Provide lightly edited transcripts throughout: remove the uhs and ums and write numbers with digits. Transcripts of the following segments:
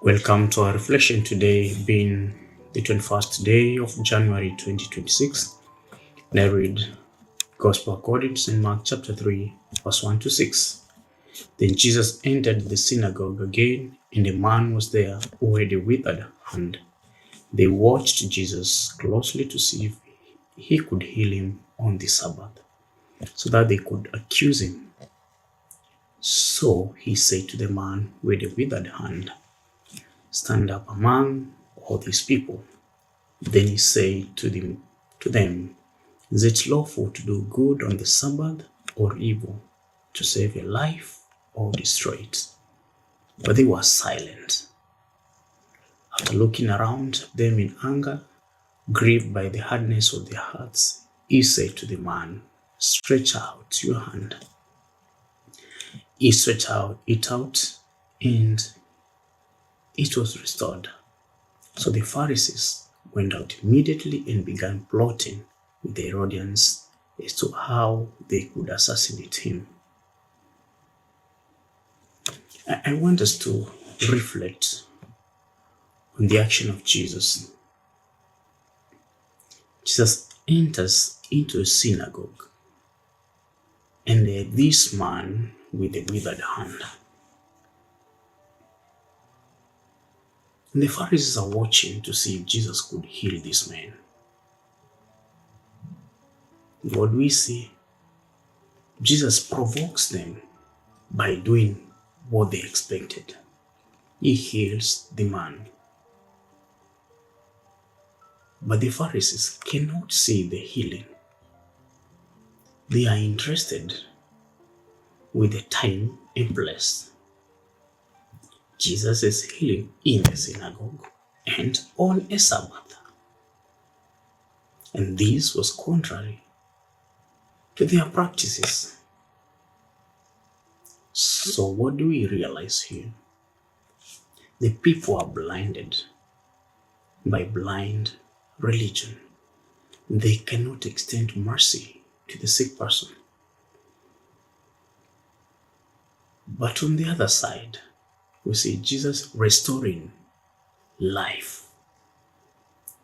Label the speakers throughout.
Speaker 1: Welcome to our reflection today, being the 21st day of January 2026. And I read Gospel according to St. Mark chapter 3, verse 1 to 6. Then Jesus entered the synagogue again, and a man was there who had a withered hand. They watched Jesus closely to see if he could heal him on the Sabbath, so that they could accuse him. So he said to the man with a withered hand, "Stand up among all these people." Then he said to them, "Is it lawful to do good on the Sabbath or evil, to save a life or destroy it?" But they were silent. After looking around them in anger, grieved by the hardness of their hearts, he said to the man, "Stretch out your hand." He stretched it out, and it was restored. So the Pharisees went out immediately and began plotting with the Herodians as to how they could assassinate him. I want us to reflect on the action of Jesus. Jesus enters into a synagogue, and this man with a withered hand. And the Pharisees are watching to see if Jesus could heal this man. What we see, Jesus provokes them by doing what they expected. He heals the man. But the Pharisees cannot see the healing. They are interested with the time and place. Jesus is healing in the synagogue and on a Sabbath. And this was contrary to their practices. So what do we realize here? The people are blinded by blind religion. They cannot extend mercy to the sick person. But on the other side, we see Jesus restoring life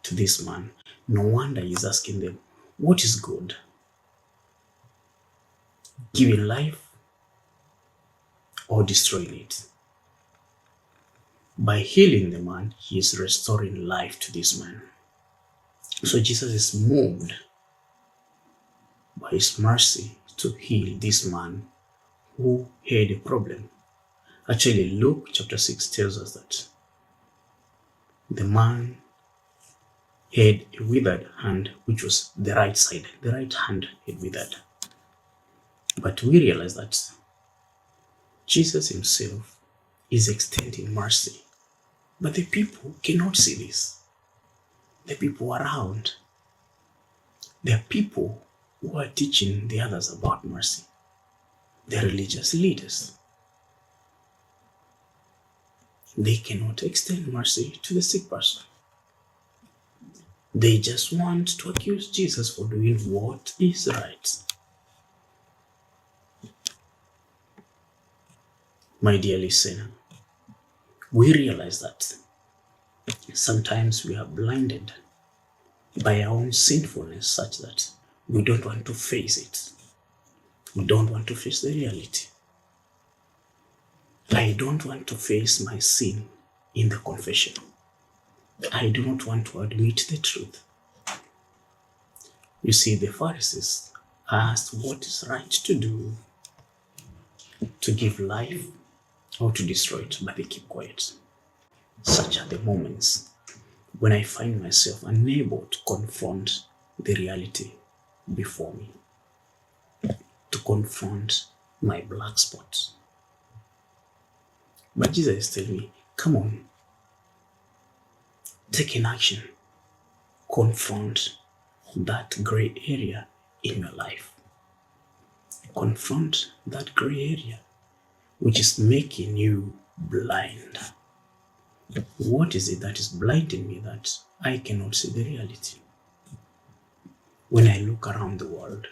Speaker 1: to this man. No wonder he's asking them, what is good? Giving life or destroying it? By healing the man, he is restoring life to this man. So Jesus is moved by his mercy to heal this man who had a problem. Actually, Luke chapter 6 tells us that the man had a withered hand, which was the right side. The right hand had withered. But we realize that Jesus himself is extending mercy. But the people cannot see this. The people around, they are people who are teaching the others about mercy. The religious leaders. They cannot extend mercy to the sick person. They just want to accuse Jesus for doing what is right. My dear listener, we realize that sometimes we are blinded by our own sinfulness such that we don't want to face it. We don't want to face the reality. I don't want to face my sin in the confession. I do not want to admit the truth. You see, the Pharisees asked what is right to do, to give life or to destroy it, but they keep quiet. Such are the moments when I find myself unable to confront the reality before me, to confront my black spots. But Jesus is telling me, come on, take an action, confront that gray area in your life. Confront that gray area which is making you blind. What is it that is blinding me that I cannot see the reality? When I look around the world,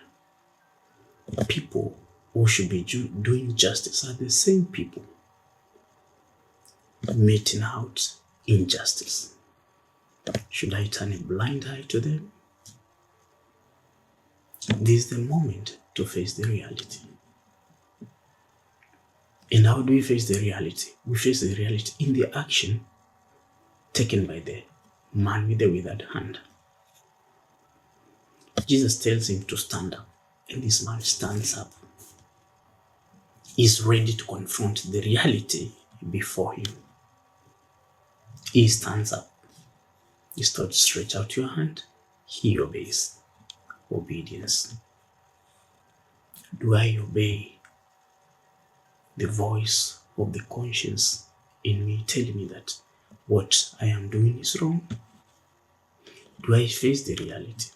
Speaker 1: people who should be doing justice are the same people meting out injustice? Should I turn a blind eye to them? This is the moment to face the reality. And how do we face the reality? We face the reality in the action taken by the man with the withered hand. Jesus tells him to stand up, and this man stands up. He's ready to confront the reality before him. He stands up. He's told to stretch out your hand. He obeys. Obedience. Do I obey the voice of the conscience in me telling me that what I am doing is wrong? Do I face the reality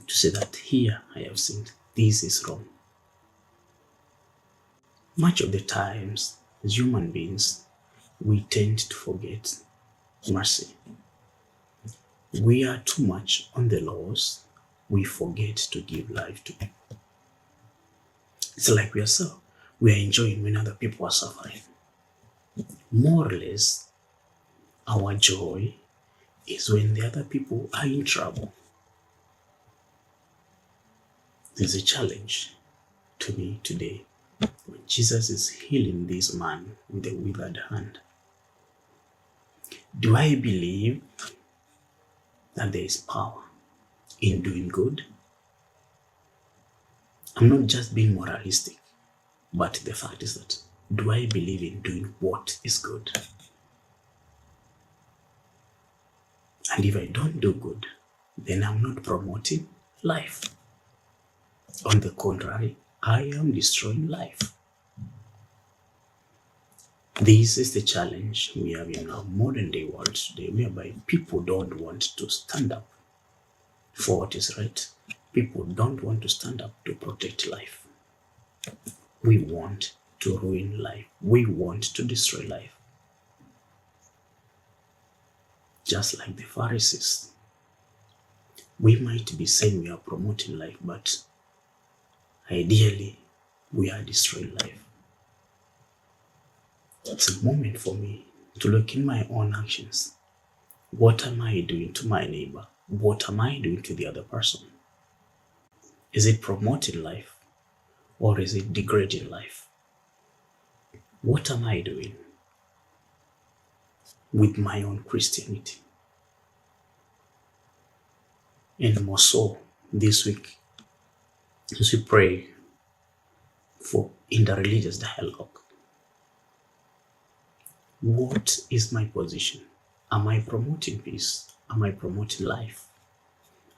Speaker 1: to say that here I have sinned, this is wrong? Much of the times, as human beings, we tend to forget mercy. We are too much on the laws. We forget to give life to people. It's like we are enjoying when other people are suffering. More or less, our joy is when the other people are in trouble. There's a challenge to me today when Jesus is healing this man with a withered hand. Do I believe that there is power in doing good? I'm not just being moralistic, but the fact is that, do I believe in doing what is good? And if I don't do good, then I'm not promoting life. On the contrary, I am destroying life. This is the challenge we have in our modern day world today, whereby people don't want to stand up for what is right. People don't want to stand up to protect life. We want to ruin life. We want to destroy life. Just like the Pharisees, we might be saying we are promoting life, but ideally, we are destroying life. It's a moment for me to look in my own actions. What am I doing to my neighbor? What am I doing to the other person? Is it promoting life or is it degrading life? What am I doing with my own Christianity? And more so this week, as we pray for interreligious dialogue, what is my position? Am I promoting peace? Am I promoting life?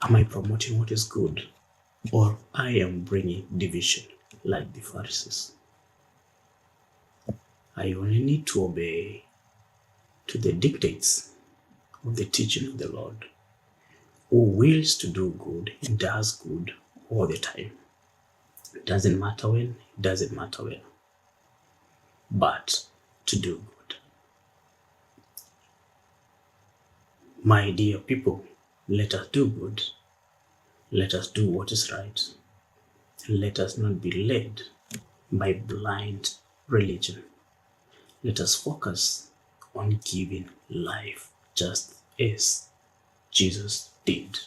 Speaker 1: Am I promoting what is good? Or I am bringing division like the Pharisees? I only need to obey to the dictates of the teaching of the Lord, who wills to do good and does good all the time. It doesn't matter when, it doesn't matter where, but to do good. My dear people, let us do good. Let us do what is right. And let us not be led by blind religion. Let us focus on giving life just as Jesus did.